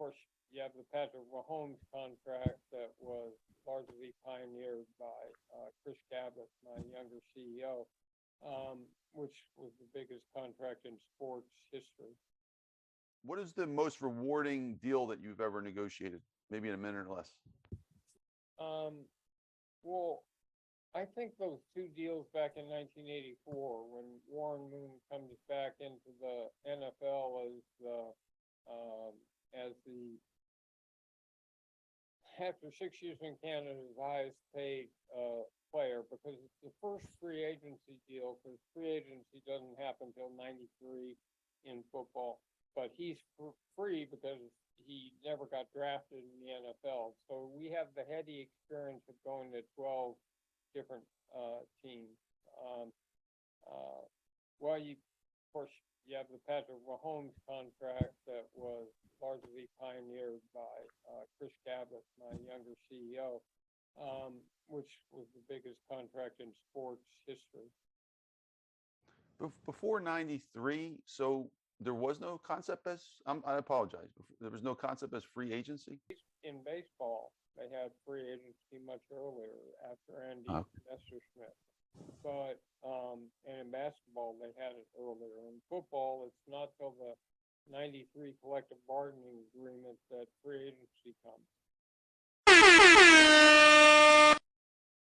course, you have the Patrick Mahomes contract that was largely pioneered by Chris Cabot, my younger CEO, which was the biggest contract in sports history. What is the most rewarding deal that you've ever negotiated? Maybe in a minute or less. Well, I think those two deals back in 1984, when Warren Moon comes back into the NFL as the after 6 years in Canada, his highest paid player, because it's the first free agency deal, because free agency doesn't happen until 93 in football, but he's free because he never got drafted in the NFL. So we have the heady experience of going to 12 different teams. Well, of course, you have the Patrick Mahomes contract that was largely pioneered by Chris Cabot, my younger CEO, which was the biggest contract in sports history. Before 93, so there was no concept as, I apologize, there was no concept as free agency? In baseball, they had free agency much earlier after Andy Messerschmidt. But and in basketball, they had it earlier. In football, it's not till the 93 collective bargaining agreement that free agency comes.